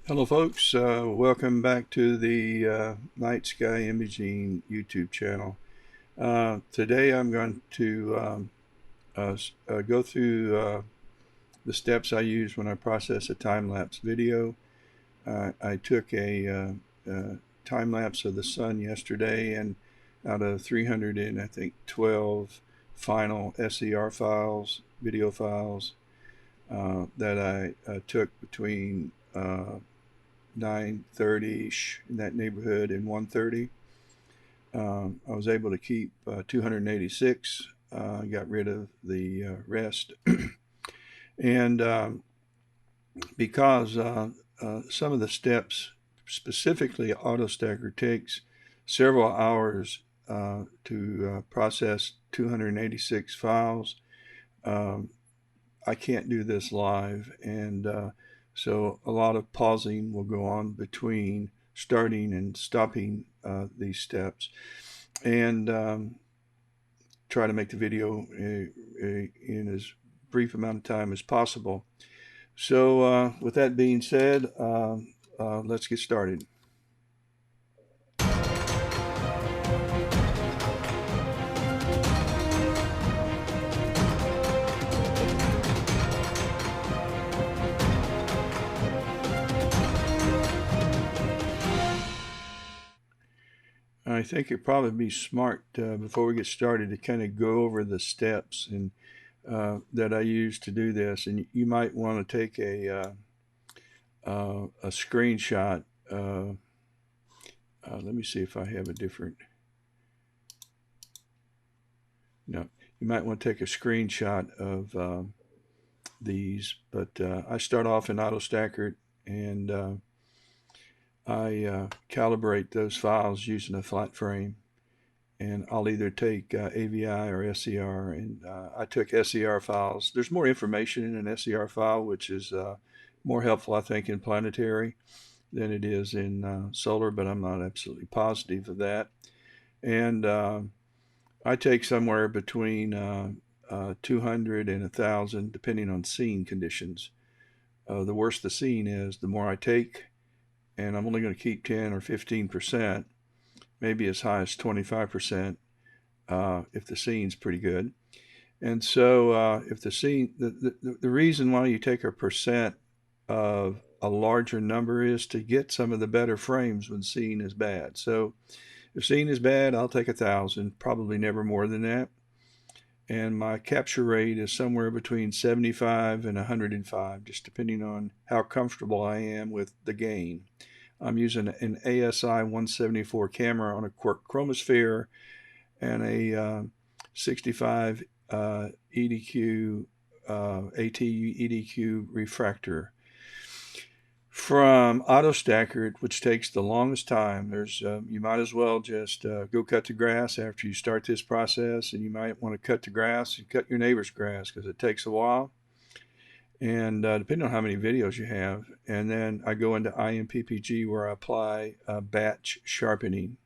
Hello folks, welcome back to the Night Sky Imaging YouTube channel. Today I'm going to go through the steps I use when I process a time-lapse video. I took a time-lapse of the sun yesterday, and out of 312 final SER files, video files, that I took between 9:30-ish in that neighborhood and 1:30. I was able to keep 286. Got rid of the rest. And because some of the steps, specifically Autostakkert, takes several hours to process 286 files, I can't do this live, and so a lot of pausing will go on between starting and stopping these steps, and try to make the video in as brief amount of time as possible. So with that being said, let's get started. I think it'd probably be smart before we get started to kind of go over the steps and that I use to do this. And you might want to take a screenshot. Let me see if I have a different. No, you might want to take a screenshot of these. But I start off in Autostakkert, and I calibrate those files using a flat frame, and I'll either take AVI or SER, and I took SER files. There's more information in an SER file, which is more helpful, I think, in planetary than it is in solar, but I'm not absolutely positive of that. And I take somewhere between 200 and 1,000, depending on scene conditions. The worse the scene is, the more I take, and I'm only going to keep 10 or 15%, maybe as high as 25% if the scene's pretty good. And so if the scene, the reason why you take a percent of a larger number is to get some of the better frames when scene is bad. So if scene is bad, I'll take 1,000, probably never more than that. And my capture rate is somewhere between 75 and 105, just depending on how comfortable I am with the gain. I'm using an ASI174 camera on a Quark Chromosphere and a 65 EDQ AT EDQ refractor. From Autostakkert, which takes the longest time. There's you might as well just go cut the grass after you start this process, and you might want to cut the grass and cut your neighbor's grass because it takes a while, and depending on how many videos you have. And then I go into ImPPG, where I apply batch sharpening.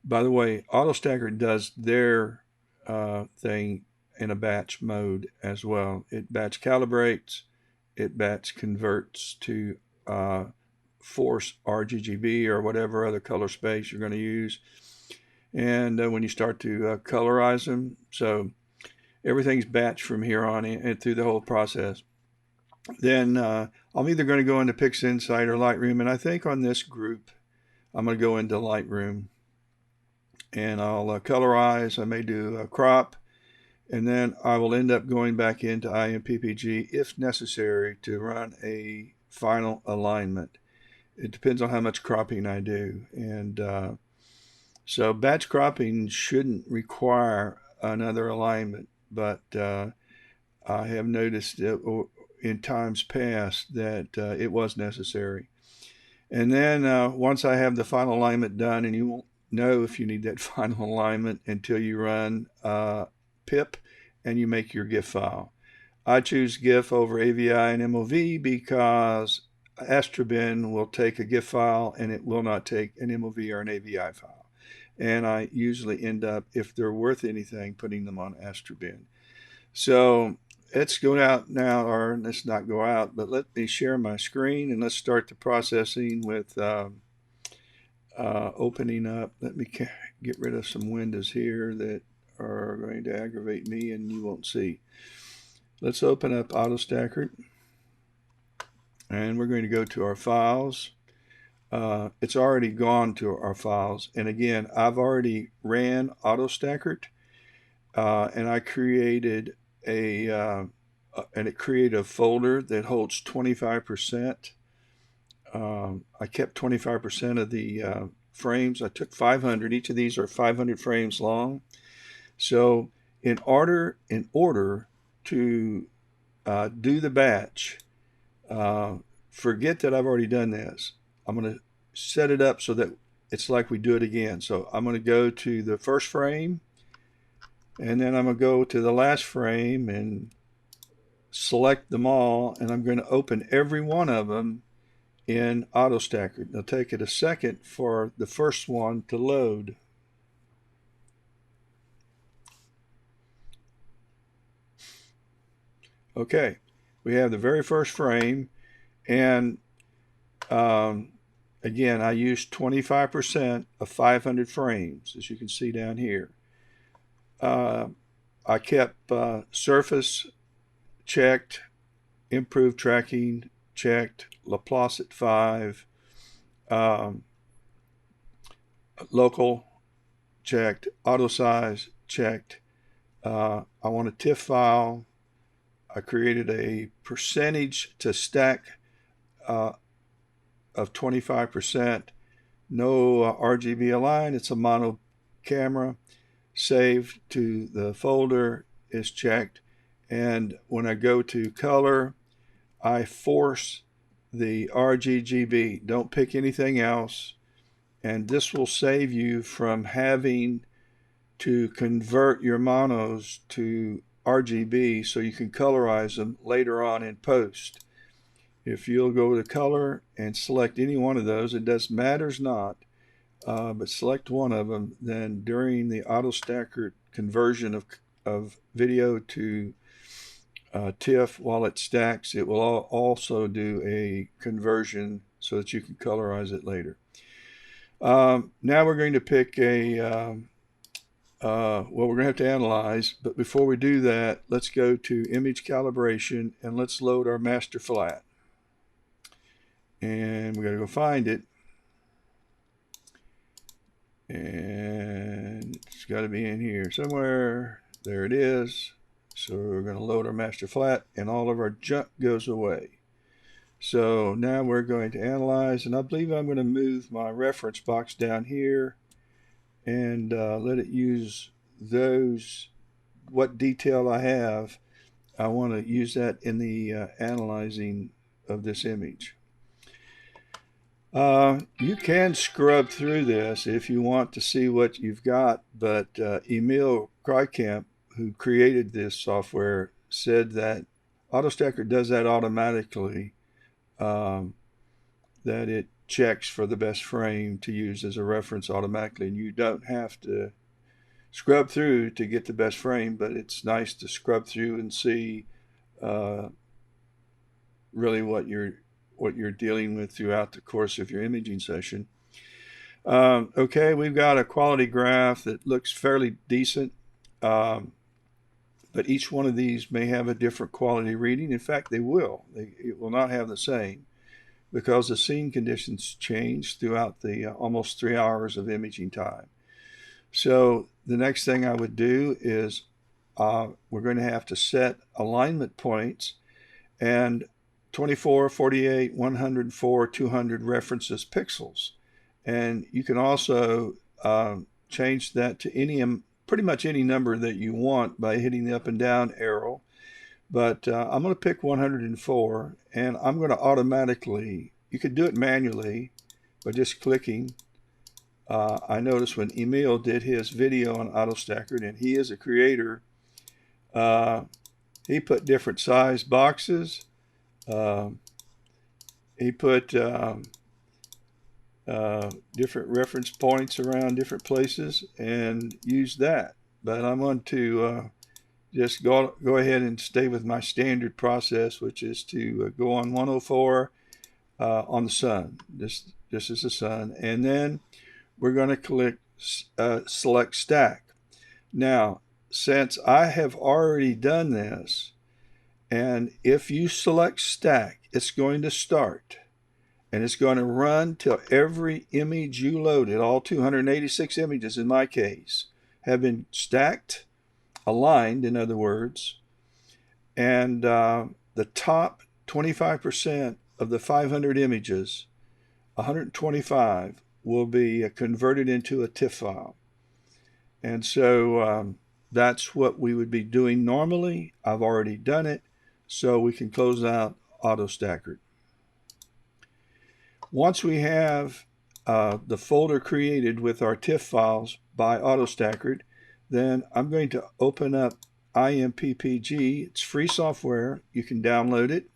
By the way, Autostakkert does their thing in a batch mode as well. It batch calibrates, it batch converts to force RGB or whatever other color space you're going to use. And when you start to colorize them, so everything's batched from here on in through the whole process. Then I'm either going to go into PixInsight or Lightroom, and I think on this group I'm going to go into Lightroom, and I'll colorize. I may do a crop, and then I will end up going back into ImPPG if necessary to run a final alignment. It depends on how much cropping I do, and so batch cropping shouldn't require another alignment, but I have noticed in times past that it was necessary. And then once I have the final alignment done, and you won't know if you need that final alignment until you run PIPP and you make your GIF file. I choose GIF over AVI and MOV because Astrobin will take a GIF file and it will not take an MOV or an AVI file. And I usually end up, if they're worth anything, putting them on Astrobin. So let's go out now, or let's not go out, but let me share my screen and let's start the processing with opening up. Let me get rid of some windows here that are going to aggravate me and you won't see. Let's open up Autostakkert, and we're going to go to our files. It's already gone to our files, and again, I've already ran Autostakkert, and I created it created a folder that holds 25%. I kept 25% of the frames. I took 500. Each of these are 500 frames long. So in order to do the batch, forget that I've already done this. I'm going to set it up so that it's like we do it again. So I'm going to go to the first frame, and then I'm going to go to the last frame and select them all, and I'm going to open every one of them in Autostakkert. It'll take it a second for the first one to load. Okay, we have the very first frame, and again, I used 25% of 500 frames, as you can see down here. I kept surface checked, improved tracking checked, Laplace at 5, local checked, auto size checked. I want a TIFF file. I created a percentage to stack of 25%. No RGB align. It's a mono camera. Saved to the folder is checked. And when I go to color, I force the RGB. Don't pick anything else. And this will save you from having to convert your monos to RGB so you can colorize them later on in post. If you'll go to color and select any one of those, it matters not, but select one of them, then during the Autostakkert conversion of video to TIFF, while it stacks, it will also do a conversion so that you can colorize it later. Now we're going to pick a well, we're going to have to analyze, but before we do that, let's go to image calibration and let's load our master flat. And we got to go find it, and it's got to be in here somewhere. There it is. So we're going to load our master flat, and all of our junk goes away. So now we're going to analyze, and I believe I'm going to move my reference box down here and let it use those, what detail I have. I want to use that in the analyzing of this image. You can scrub through this if you want to see what you've got, but Emil Krykamp, who created this software, said that Autostakkert does that automatically, that it checks for the best frame to use as a reference automatically, and you don't have to scrub through to get the best frame, but it's nice to scrub through and see really what you're dealing with throughout the course of your imaging session. Okay, we've got a quality graph that looks fairly decent, but each one of these may have a different quality reading. In fact, it will not have the same, because the scene conditions change throughout the almost 3 hours of imaging time. So the next thing I would do is we're going to have to set alignment points, and 24, 48, 104, 200 references pixels. And you can also change that to pretty much any number that you want by hitting the up and down arrow. But I'm going to pick 104, and I'm going to automatically, you could do it manually by just clicking. I noticed when Emil did his video on Autostakkert, and he is a creator, he put different size boxes. He put different reference points around different places and used that. But I'm going to just go ahead and stay with my standard process, which is to go on 104 on the sun, just as the sun, and then we're going to click select stack. Now, since I have already done this, and if you select stack, it's going to start, and it's going to run till every image you loaded, all 286 images in my case, have been stacked, aligned, in other words, and the top 25% of the 500 images, 125, will be converted into a TIFF file. And so that's what we would be doing normally. I've already done it, so we can close out Autostakkert. Once we have the folder created with our TIFF files by Autostakkert, then I'm going to open up ImPPG. It's free software. You can download it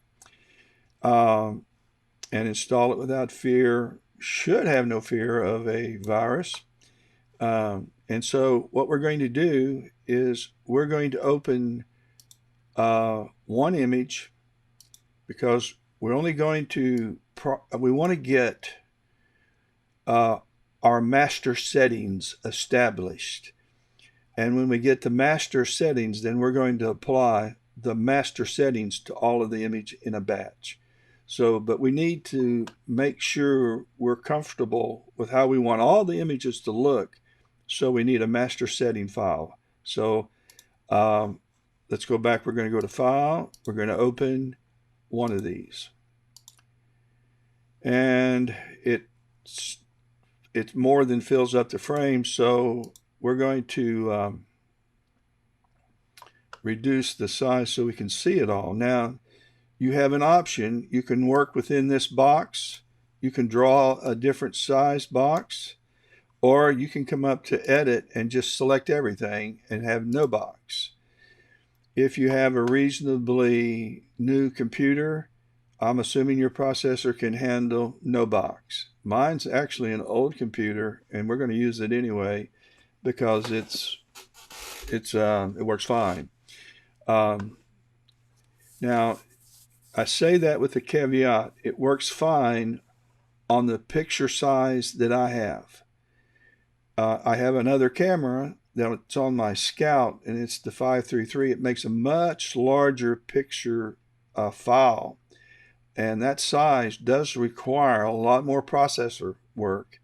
and install it without fear. Should have no fear of a virus. And so what we're going to do is we're going to open one image, because we're only going to, we want to get our master settings established. And when we get the master settings, then we're going to apply the master settings to all of the image in a batch. So, but we need to make sure we're comfortable with how we want all the images to look. So we need a master setting file. So let's go back. We're going to go to File. We're going to open one of these. And it more than fills up the frame. So we're going to reduce the size so we can see it all. Now, you have an option. You can work within this box. You can draw a different size box, or you can come up to Edit and just select everything and have no box. If you have a reasonably new computer, I'm assuming your processor can handle no box. Mine's actually an old computer, and we're going to use it anyway because it works fine. Now, I say that with a caveat. It works fine on the picture size that I have. I have another camera that's on my Scout, and it's the 533. It makes a much larger picture file, and that size does require a lot more processor work,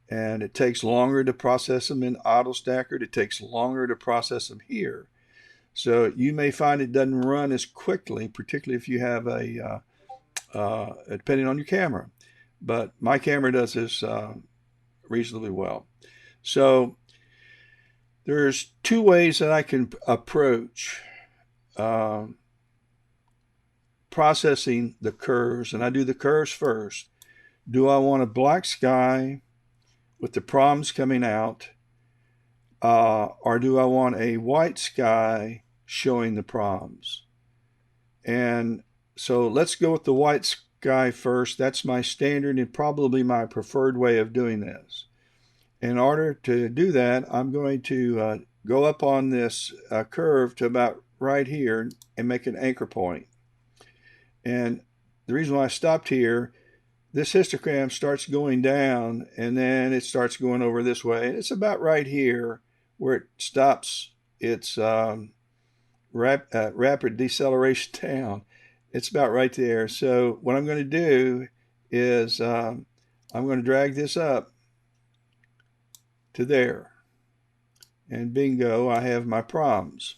and it takes longer to process them in Autostakkert. It takes longer to process them here. So you may find it doesn't run as quickly, particularly if you have a, depending on your camera. But my camera does this reasonably well. So there's two ways that I can approach processing the curves, and I do the curves first. Do I want a black sky with the problems coming out, or do I want a white sky showing the problems? And so let's go with the white sky first. That's my standard and probably my preferred way of doing this. In order to do that, I'm going to go up on this curve to about right here and make an anchor point. And the reason why I stopped here, this histogram starts going down, and then it starts going over this way. It's about right here where it stops its rapid deceleration down. It's about right there. So what I'm going to do is I'm going to drag this up to there. And bingo, I have my problems.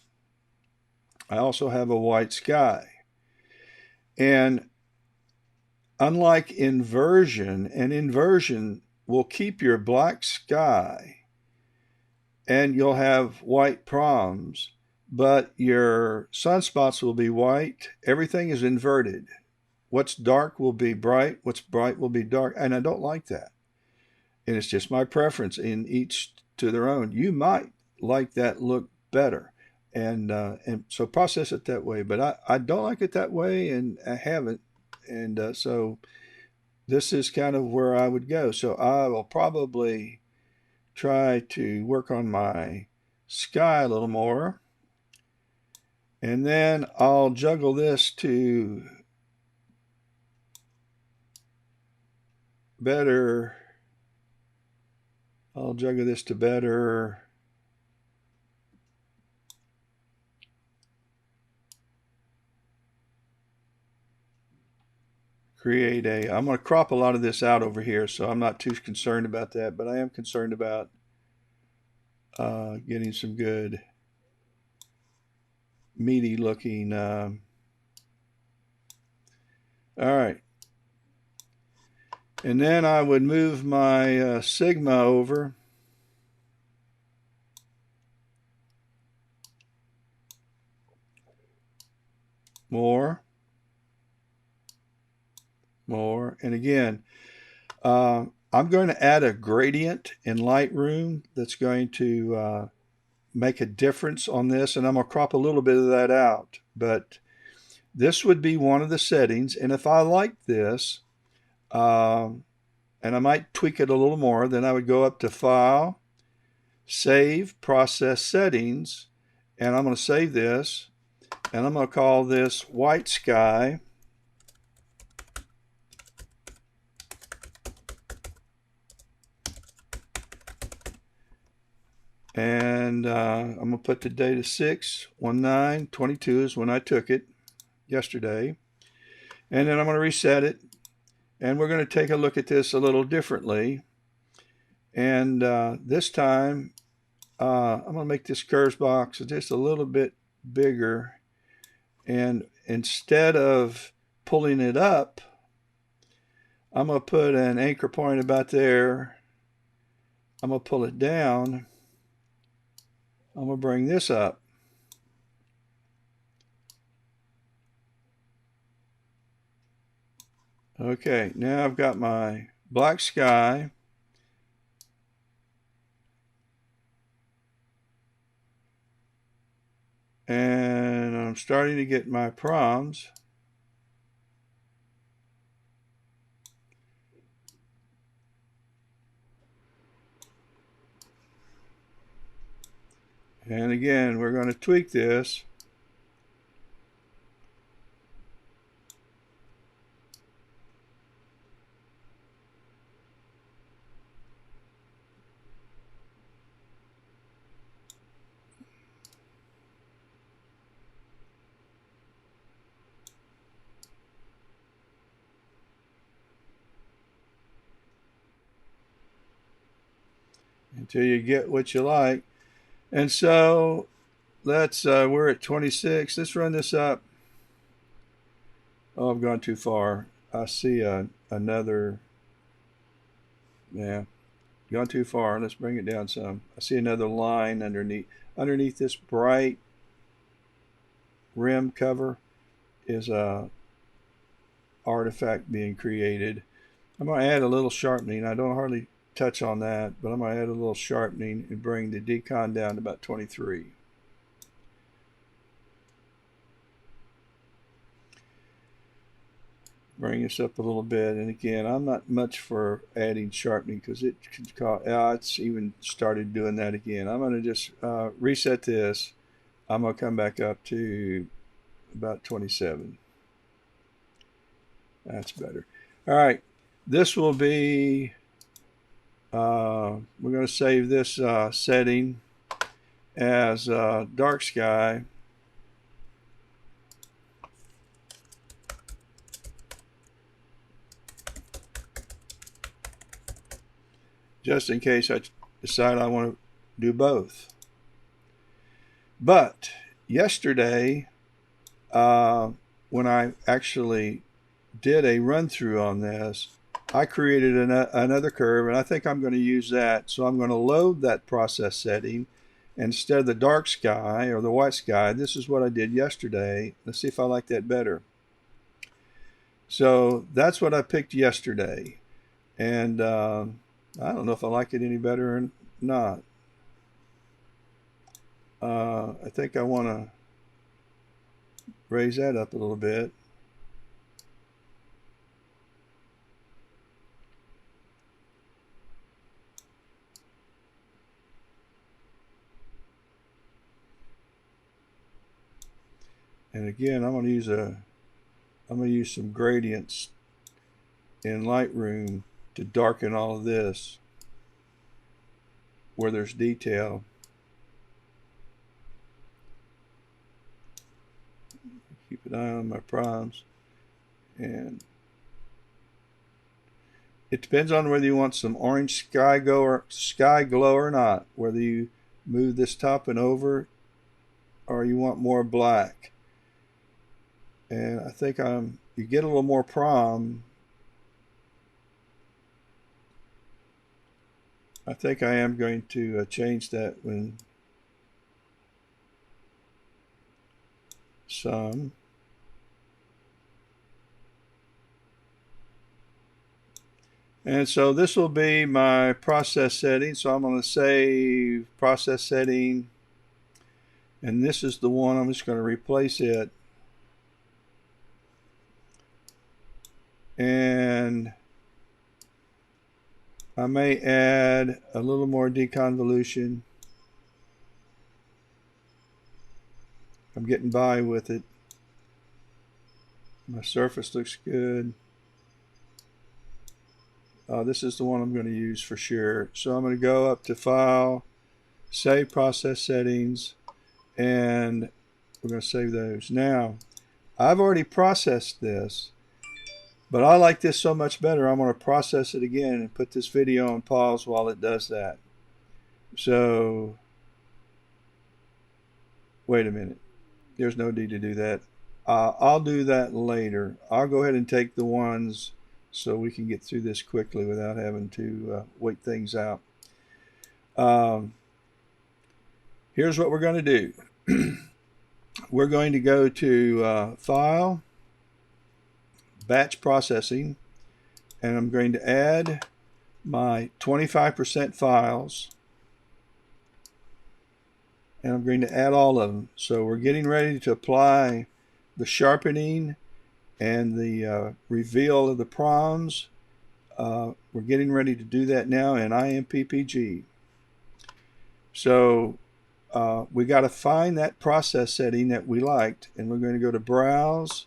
I also have a white sky. And unlike inversion, and inversion will keep your black sky and you'll have white problems, but your sunspots will be white. Everything is inverted. What's dark will be bright, what's bright will be dark, and I don't like that. And it's just my preference, in each to their own. You might like that look better, and so process it that way. But I don't like it that way, and I haven't. And so this is kind of where I would go. So I will probably try to work on my sky a little more. And then I'll juggle this to better. I'll juggle this to better create a. I'm going to crop a lot of this out over here, so I'm not too concerned about that, but I am concerned about getting some good meaty looking. All right. And then I would move my Sigma over. More. And again, I'm going to add a gradient in Lightroom that's going to make a difference on this, and I'm going to crop a little bit of that out. But this would be one of the settings, and if I like this, and I might tweak it a little more, then I would go up to File, Save, Process Settings, and I'm going to save this, and I'm going to call this White Sky. And I'm going to put the date of 6/19/22 is when I took it yesterday. And then I'm going to reset it. And we're going to take a look at this a little differently. And this time, I'm going to make this curves box just a little bit bigger. And instead of pulling it up, I'm going to put an anchor point about there. I'm going to pull it down. I'm going to bring this up. Okay, now I've got my black sky. And I'm starting to get my proms. And again, we're going to tweak this. Until you get what you like. And so let's, we're at 26. Let's run this up. Oh, I've gone too far. I see another, yeah, gone too far. Let's bring it down some. I see another line underneath this bright rim cover is a artifact being created. I'm going to add a little sharpening. I don't hardly touch on that, but I'm going to add a little sharpening and bring the decon down to about 23. Bring this up a little bit, and again, I'm not much for adding sharpening because it can cause, it's even started doing that again. I'm going to just reset this. I'm going to come back up to about 27. That's better. All right, this will be, we're going to save this setting as dark sky. Just in case I decide I want to do both. But yesterday, when I actually did a run through on this, I created another curve, and I think I'm going to use that. So I'm going to load that process setting. Instead of the dark sky or the white sky, this is what I did yesterday. Let's see if I like that better. So that's what I picked yesterday. And I don't know if I like it any better or not. I think I want to raise that up a little bit. And again, I'm going to use some gradients in Lightroom to darken all of this where there's detail. Keep an eye on my primes. And it depends on whether you want some orange sky glow or not, whether you move this top and over or you want more black. And I think you get a little more prom. I think I am going to change that when some. And so this will be my process setting. So I'm going to save process setting. And this is the one I'm just going to replace it. And I may add a little more deconvolution. I'm getting by with it. My surface looks good. This is the one I'm going to use for sure. So I'm going to go up to File, Save Process Settings, and we're going to save those. Now, I've already processed this, but I like this so much better, I'm going to process it again and put this video on pause while it does that. So, wait a minute. There's no need to do that. I'll do that later. I'll go ahead and take the ones so we can get through this quickly without having to wait things out. Here's what we're going to do. We're going to go to File, Batch Processing, and I'm going to add my 25% files, and I'm going to add all of them. So we're getting ready to apply the sharpening and the reveal of the proms. We're getting ready to do that now in ImPPG. So we got to find that process setting that we liked, and we're going to go to Browse,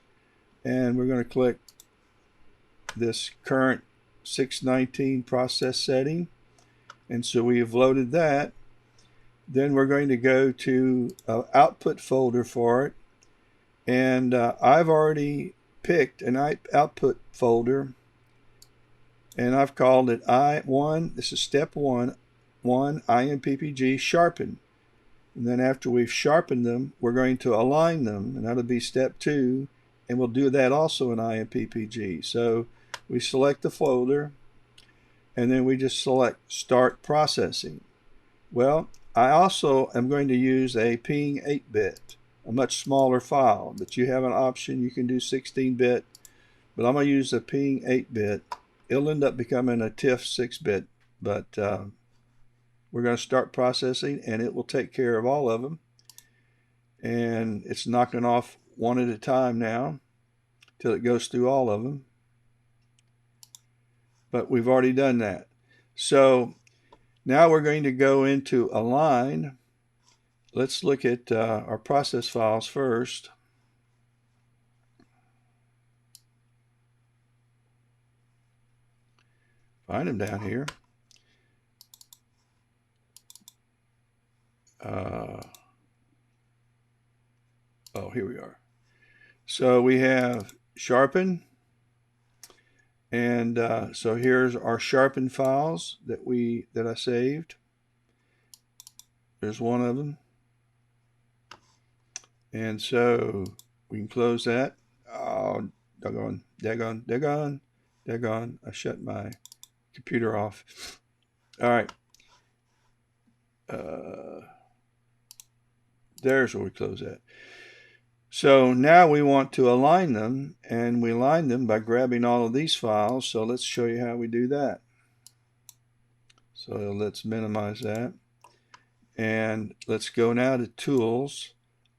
and we're going to click this current 619 process setting. And so we have loaded that. Then we're going to go to an output folder for it. And I've already picked an output folder, and I've called it I1. This is step 1, ImPPG sharpen. And then after we've sharpened them, we're going to align them, and that'll be step 2, and we'll do that also in ImPPG. So we select the folder, and then we just select Start Processing. Well, I also am going to use a ping 8-bit, a much smaller file, but you have an option. You can do 16-bit, but I'm going to use a ping 8-bit. It'll end up becoming a TIFF 6-bit, but we're going to start processing, and it will take care of all of them. And it's knocking off one at a time now till it goes through all of them. But we've already done that. So now we're going to go into Align. Let's look at our process files first. Find them down here. Oh, here we are. So we have sharpen, and so here's our sharpen files that I saved. There's one of them, and so we can close that. Oh, daggone! I shut my computer off. All right. There's where we close that. So now we want to align them, and we align them by grabbing all of these files. So let's show you how we do that. So let's minimize that. And let's go now to Tools,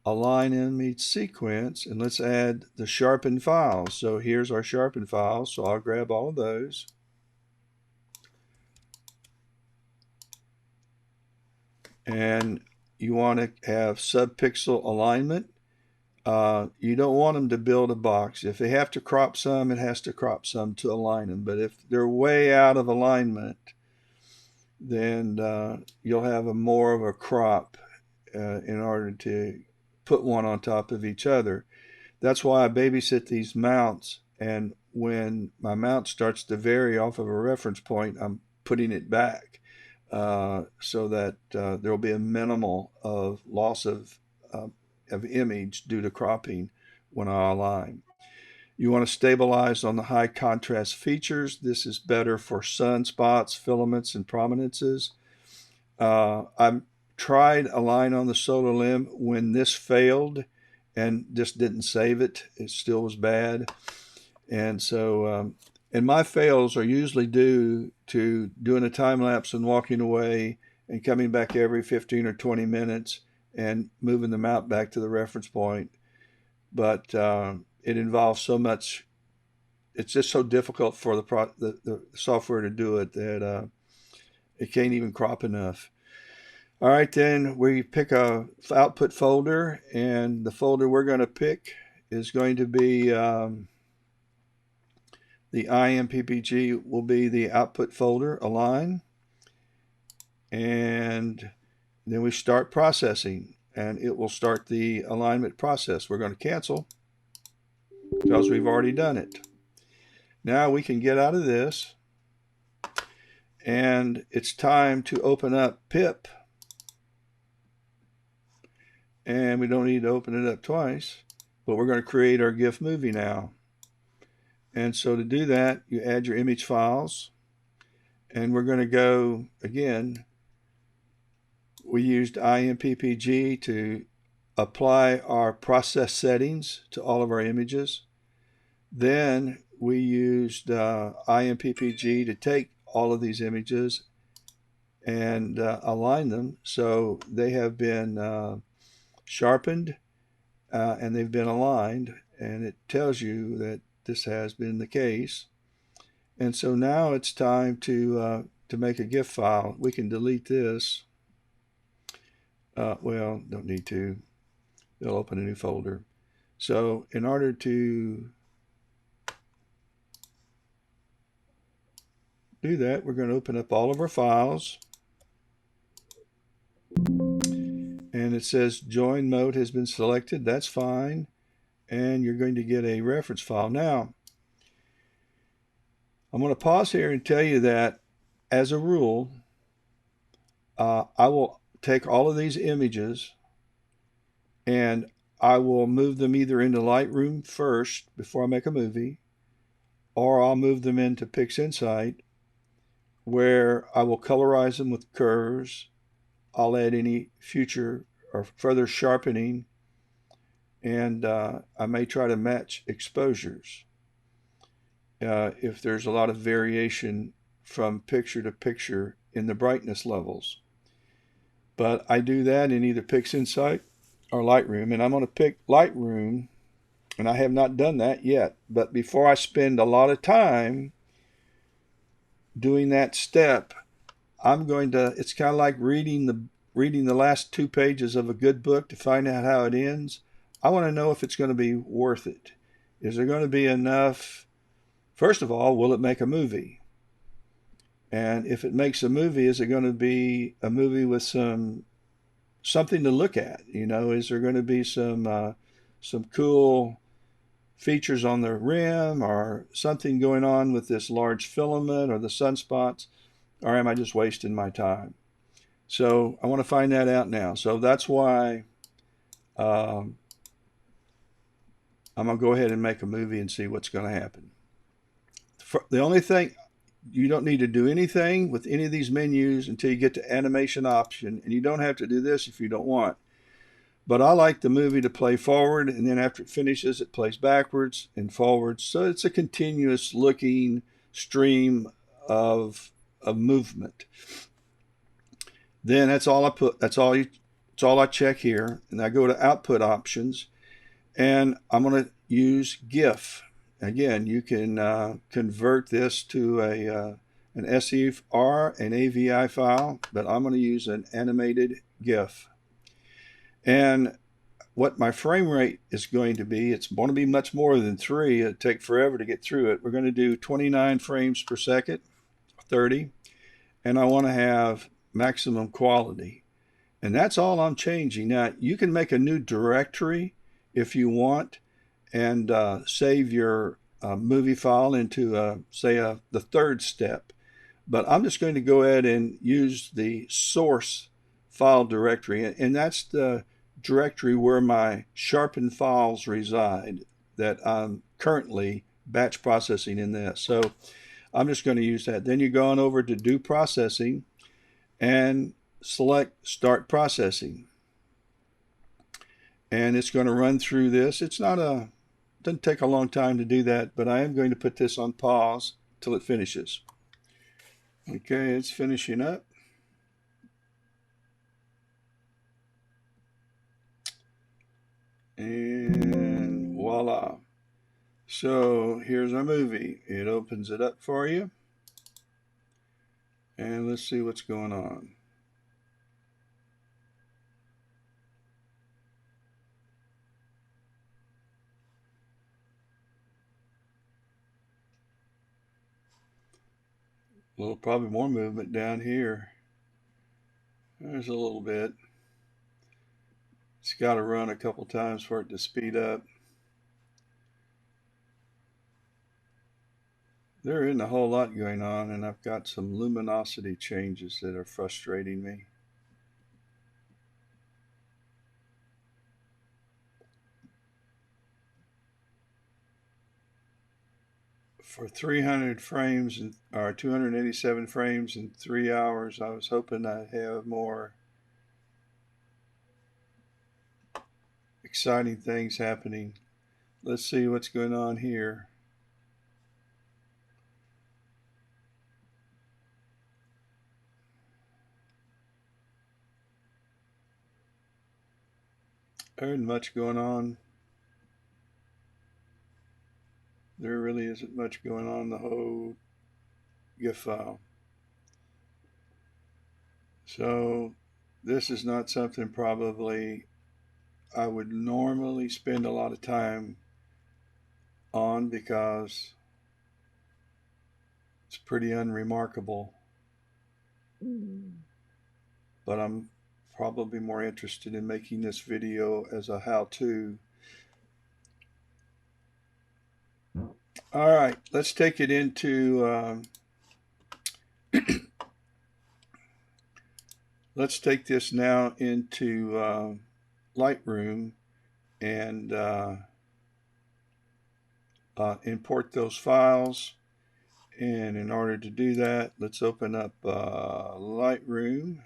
Align Image Sequence, and let's add the sharpen files. So here's our sharpen files. So I'll grab all of those. And you want to have subpixel alignment. You don't want them to build a box. If they have to crop some, it has to crop some to align them. But if they're way out of alignment, then you'll have more of a crop in order to put one on top of each other. That's why I babysit these mounts, and when my mount starts to vary off of a reference point, I'm putting it back so that there will be a minimal of loss of image due to cropping when I align. You want to stabilize on the high contrast features. This is better for sunspots, filaments, and prominences. I've tried align on the solar limb when this failed and just didn't save it. It still was bad. And so, and my fails are usually due to doing a time lapse and walking away and coming back every 15 or 20 minutes and moving them out back to the reference point. But it involves so much. It's just so difficult for the software to do it that it can't even crop enough. All right, then we pick a output folder, and the folder we're going to pick is going to be the ImPPG will be the output folder, align, and then we start processing, and it will start the alignment process. We're going to cancel because we've already done it. Now we can get out of this, and it's time to open up PIPP. And we don't need to open it up twice, but we're going to create our GIF movie now. And so to do that, you add your image files, and we're going to go again. We used ImPPG to apply our process settings to all of our images. Then we used ImPPG to take all of these images and align them so they have been sharpened and they've been aligned, and it tells you that this has been the case. And so now it's time to make a GIF file. We can delete this. Well, don't need to. It'll open a new folder. So in order to do that, we're going to open up all of our files. And it says join mode has been selected. That's fine. And you're going to get a reference file. Now, I'm going to pause here and tell you that as a rule, I will take all of these images and I will move them either into Lightroom first before I make a movie, or I'll move them into PixInsight, where I will colorize them with curves. I'll add any future or further sharpening, and I may try to match exposures if there's a lot of variation from picture to picture in the brightness levels. But I do that in either PixInsight or Lightroom, and I'm going to pick Lightroom, and I have not done that yet. But before I spend a lot of time doing that step, I'm going to, it's kind of like reading the last 2 pages of a good book to find out how it ends. I want to know if it's going to be worth it. Is there going to be enough? First of all, will it make a movie? And if it makes a movie, is it going to be a movie with something to look at? You know, is there going to be some cool features on the rim, or something going on with this large filament or the sunspots? Or am I just wasting my time? So I want to find that out now. So that's why I'm going to go ahead and make a movie and see what's going to happen. The only thing, you don't need to do anything with any of these menus until you get to animation option, and you don't have to do this if you don't want. But I like the movie to play forward, and then after it finishes, it plays backwards and forwards. So it's a continuous looking stream of movement. Then that's all I put. That's all I check here, and I go to output options, and I'm going to use GIF. Again, you can convert this to an SER, an AVI file, but I'm going to use an animated GIF. And what my frame rate is going to be. It's going to be much more than 3. It'll take forever to get through it. We're going to do 29 frames per second, 30, and I want to have maximum quality. And that's all I'm changing. Now, you can make a new directory if you want and save your movie file into, say, the third step. But I'm just going to go ahead and use the source file directory, and that's the directory where my sharpened files reside that I'm currently batch processing in this. So I'm just going to use that. Then you go on over to Do Processing and select Start Processing. And it's going to run through this. It doesn't take a long time to do that, but I am going to put this on pause till it finishes. Okay, it's finishing up. And voila. So here's our movie. It opens it up for you. And let's see what's going on. A little, probably more movement down here. There's a little bit. It's got to run a couple times for it to speed up. There isn't a whole lot going on, and I've got some luminosity changes that are frustrating me. For 300 frames or 287 frames in 3 hours, I was hoping I'd have more exciting things happening. Let's see what's going on here. There isn't much going on. There really isn't much going on in the whole GIF file. So this is not something probably I would normally spend a lot of time on because it's pretty unremarkable. But I'm probably more interested in making this video as a how-to. All right, let's take it into let's take this now into Lightroom and import those files. And in order to do that, let's open up Lightroom,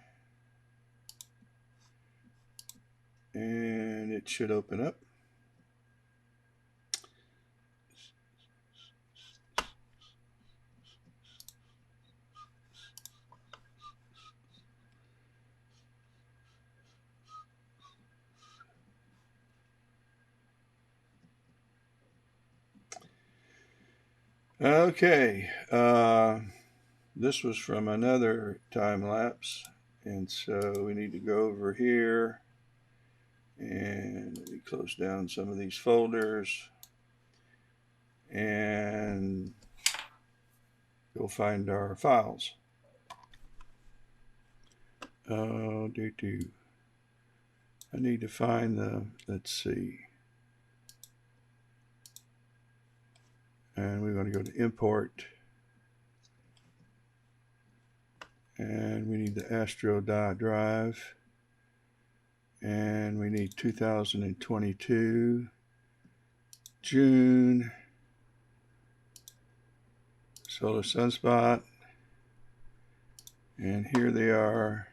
and it should open up. Okay, this was from another time lapse, and so we need to go over here and let me close down some of these folders and go find our files. I need to find the, let's see. And we're going to go to import, and we need the Astro drive, and we need 2022 June solar sunspot, and here they are.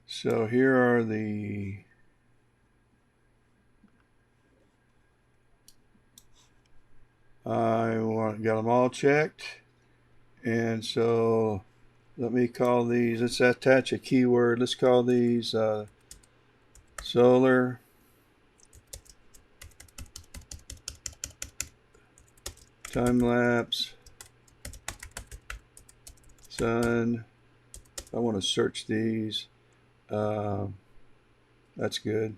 So here are the got them all checked, and so let me call these, let's attach a keyword, let's call these solar time lapse sun. I want to search these. That's good.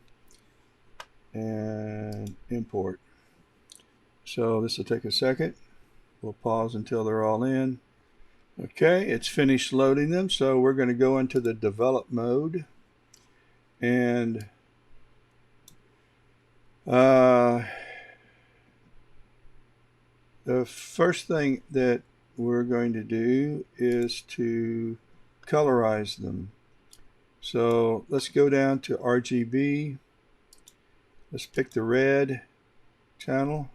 and import. So this will take a second. We'll pause until they're all in. Okay, it's finished loading them, so we're going to go into the develop mode. And the first thing that we're going to do is to colorize them. So let's go down to RGB. Let's pick the red channel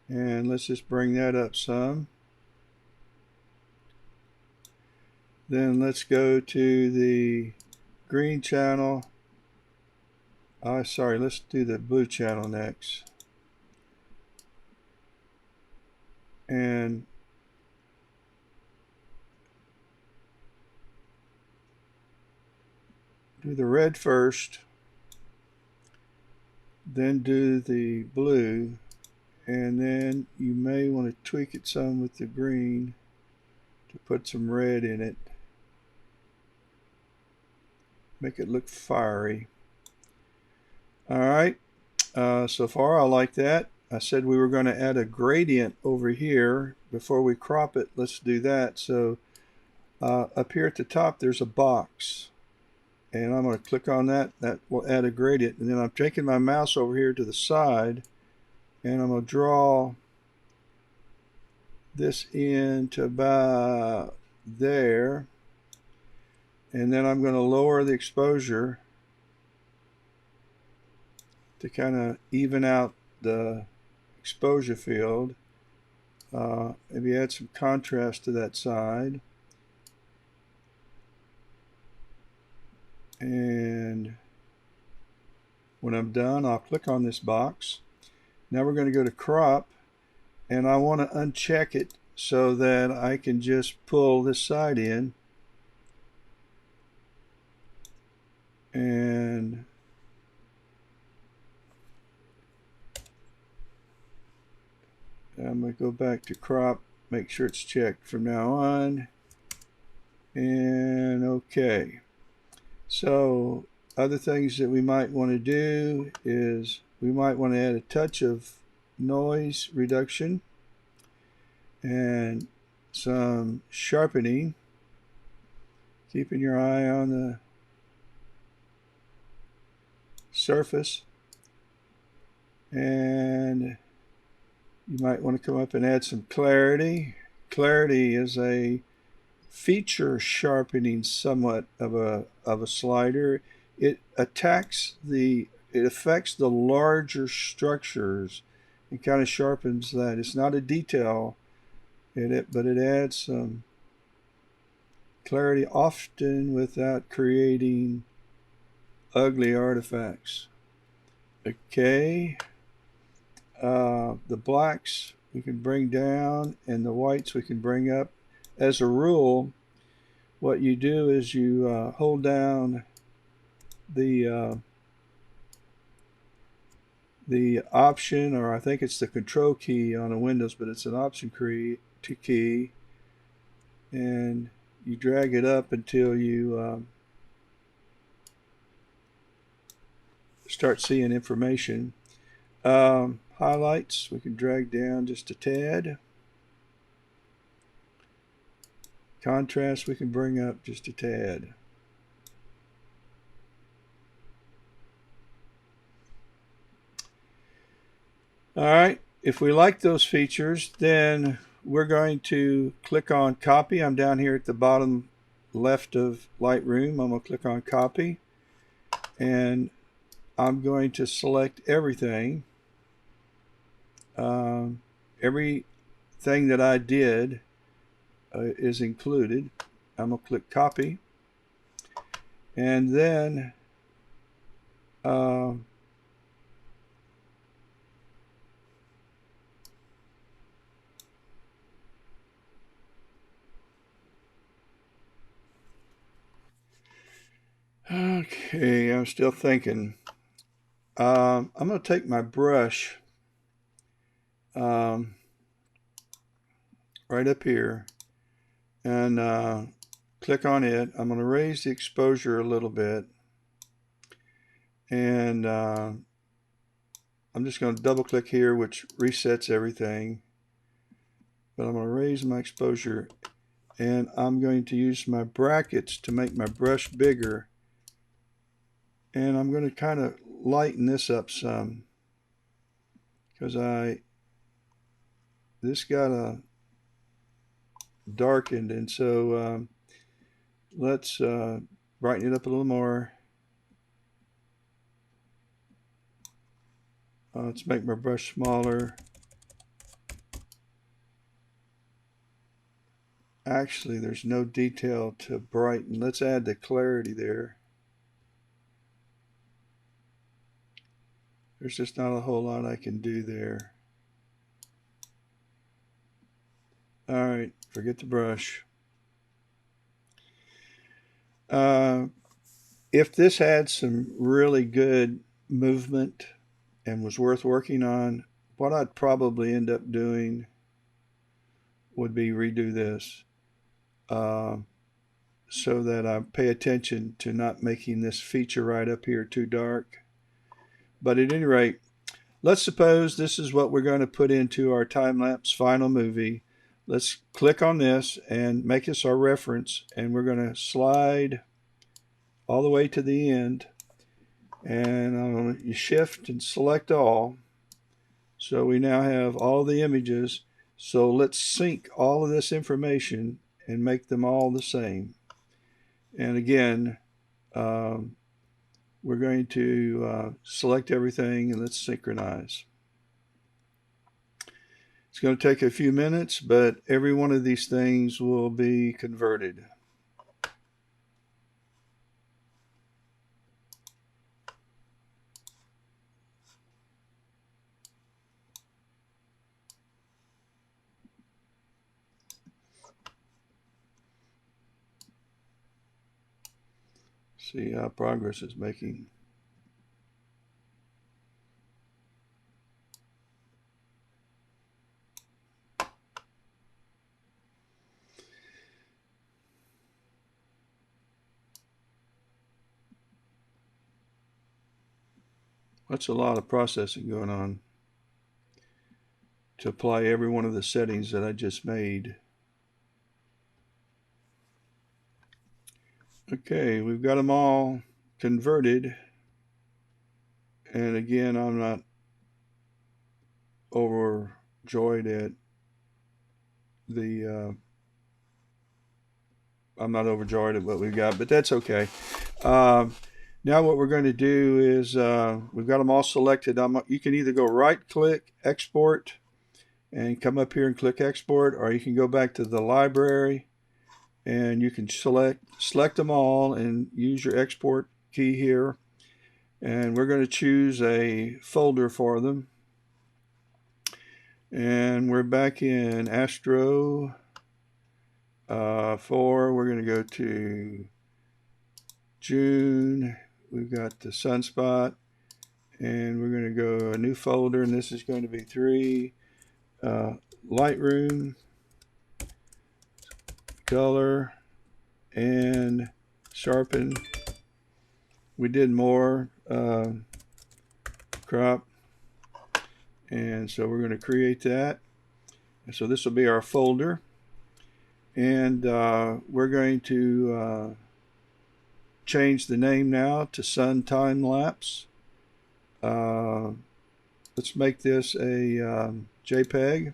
and let's just bring that up some. Then let's go to the green channel. Sorry, let's do the blue channel next. And do the red first, then do the blue, and then you may want to tweak it some with the green to put some red in it. Make it look fiery. Alright, so far I like that. I said we were going to add a gradient over here before we crop it. Let's do that. So up here at the top there's a box, and I'm going to click on that. That will add a gradient, and then I'm taking my mouse over here to the side and I'm going to draw this in to about there, and then I'm going to lower the exposure to kind of even out the exposure field. Maybe add some contrast to that side. And when I'm done, I'll click on this box. Now we're going to go to crop, and I want to uncheck it so that I can just pull this side in. And I'm going to go back to crop, make sure it's checked from now on. And okay. So other things that we might want to do is we might want to add a touch of noise reduction and some sharpening, keeping your eye on the surface. And you might want to come up and add some clarity. Clarity is a feature sharpening somewhat of a slider. It affects the larger structures and kind of sharpens that. It's not a detail in it, but it adds some clarity, often without creating ugly artifacts. Okay, the blacks we can bring down and the whites we can bring up. As a rule, what you do is you hold down the option, or I think it's the control key on a Windows, but it's an option key, and you drag it up until you start seeing information. Highlights we can drag down just a tad. Contrast we can bring up just a tad. Alright, if we like those features, then we're going to click on copy. I'm down here at the bottom left of Lightroom. I'm going to click on copy, and I'm going to select everything. Everything that I did is included. I'm going to click copy, and then okay, I'm still thinking. I'm going to take my brush right up here and click on it. I'm going to raise the exposure a little bit, and I'm just going to double click here, which resets everything. But I'm going to raise my exposure, and I'm going to use my brackets to make my brush bigger. And I'm going to kind of lighten this up some, because this got darkened, and so let's brighten it up a little more. Let's make my brush smaller. Actually, there's no detail to brighten. Let's add the clarity there. There's just not a whole lot I can do there. Alright, forget the brush. If this had some really good movement and was worth working on, what I'd probably end up doing would be redo this. So that I pay attention to not making this feature right up here too dark. But at any rate, let's suppose this is what we're going to put into our time-lapse final movie. Let's click on this and make this our reference, and we're going to slide all the way to the end, and I'm going to shift and select all. So we now have all the images. So let's sync all of this information and make them all the same. And again, we're going to select everything, and let's synchronize. It's going to take a few minutes, but every one of these things will be converted. See how progress is making. That's a lot of processing going on to apply every one of the settings that I just made. Okay, we've got them all converted. And again, I'm not overjoyed at what we've got, but that's okay. Now what we're going to do is we've got them all selected. You can either go right click, export, and come up here and click export, or you can go back to the library and you can select them all and use your export key here. And we're going to choose a folder for them. And we're back in Astro 4. We're going to go to June. We've got the sunspot, and we're going to go a new folder, and this is going to be 3. Lightroom, color, and sharpen. We did more crop, and so we're going to create that. And so this will be our folder, and we're going to change the name now to Sun Time Lapse. Let's make this a JPEG.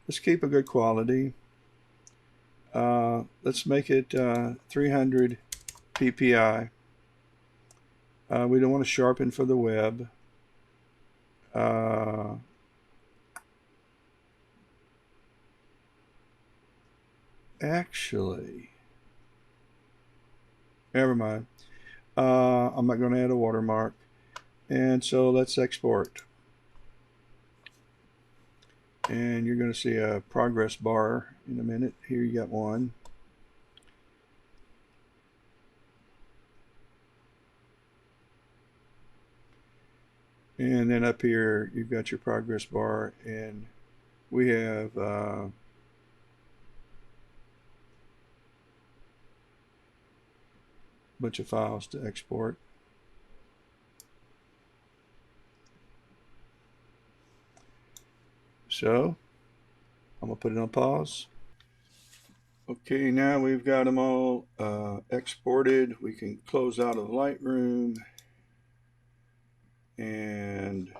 Let's keep a good quality. Let's make it 300 PPI. We don't want to sharpen for the web. Actually, never mind. I'm not going to add a watermark. And so let's export. And you're going to see a progress bar in a minute. Here you got one. And then up here you've got your progress bar, and we have bunch of files to export. So I'm gonna put it on pause. Okay, now we've got them all exported. We can close out of Lightroom and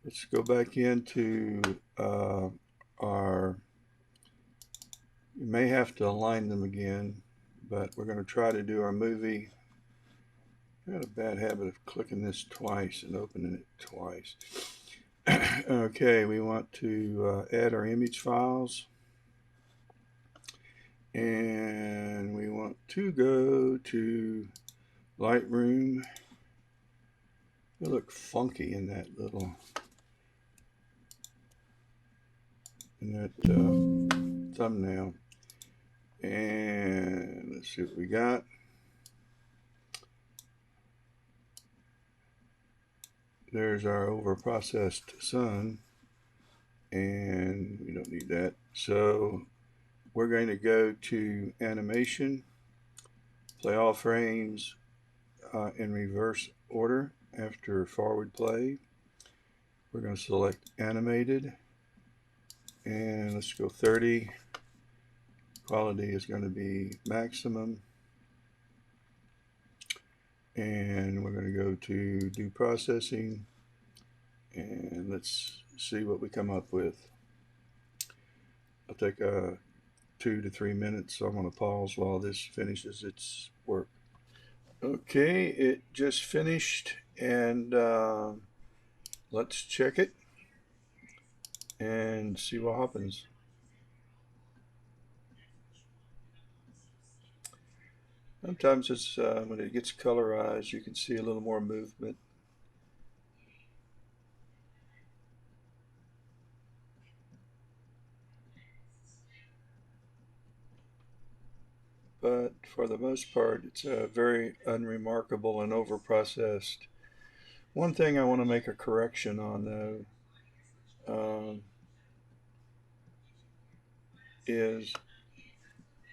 let's go back into our, you may have to align them again, but we're going to try to do our movie. I got a bad habit of clicking this twice and opening it twice. Okay, we want to add our image files. And we want to go to Lightroom. They look funky in that little, thumbnail. And let's see what we got. There's our overprocessed sun, and we don't need that. So we're going to go to animation, play all frames in reverse order after forward play. We're going to select animated, and let's go 30. Quality is going to be maximum, and we're going to go to do processing, and let's see what we come up with. I'll take 2 to 3 minutes, so I'm going to pause while this finishes its work. Okay, it just finished, and let's check it and see what happens. Sometimes it's when it gets colorized, you can see a little more movement. But for the most part, it's very unremarkable and overprocessed. One thing I want to make a correction on, though, is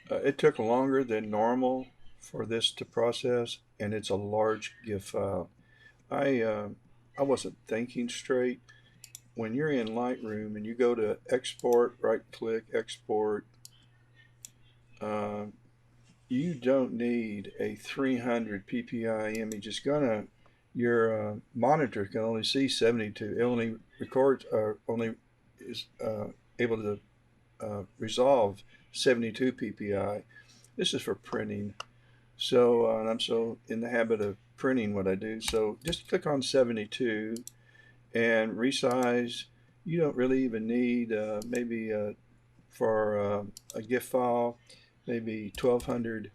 it took longer than normal for this to process, and it's a large GIF file. I wasn't thinking straight. When you're in Lightroom and you go to export, right click, export, you don't need a 300 PPI image. It's gonna, your monitor can only see 72. It only records, only is able to resolve 72 PPI. This is for printing. So and I'm so in the habit of printing what I do. So just click on 72 and resize. You don't really even need maybe for a GIF file, maybe 1200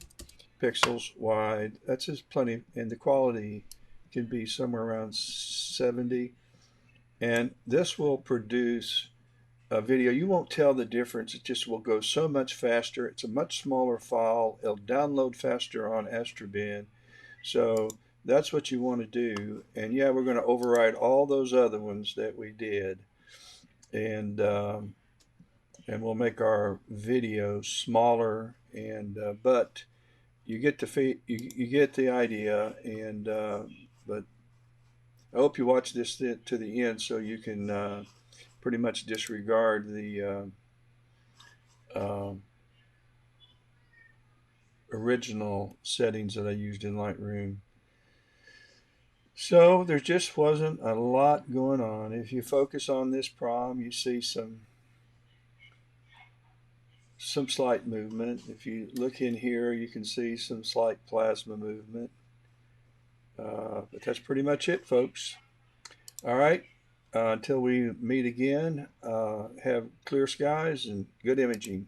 pixels wide. That's just plenty, and the quality can be somewhere around 70. And this will produce a video. You won't tell the difference. It just will go so much faster. It's a much smaller file. It'll download faster on Astrobin. So that's what you want to do. And yeah, we're going to override all those other ones that we did, and we'll make our video smaller. And but you get the you get the idea. And but I hope you watch this to the end so you can pretty much disregard the original settings that I used in Lightroom. So there just wasn't a lot going on. If you focus on this prom, you see some slight movement. If you look in here, you can see some slight plasma movement. But that's pretty much it, folks. All right. Until we meet again, have clear skies and good imaging.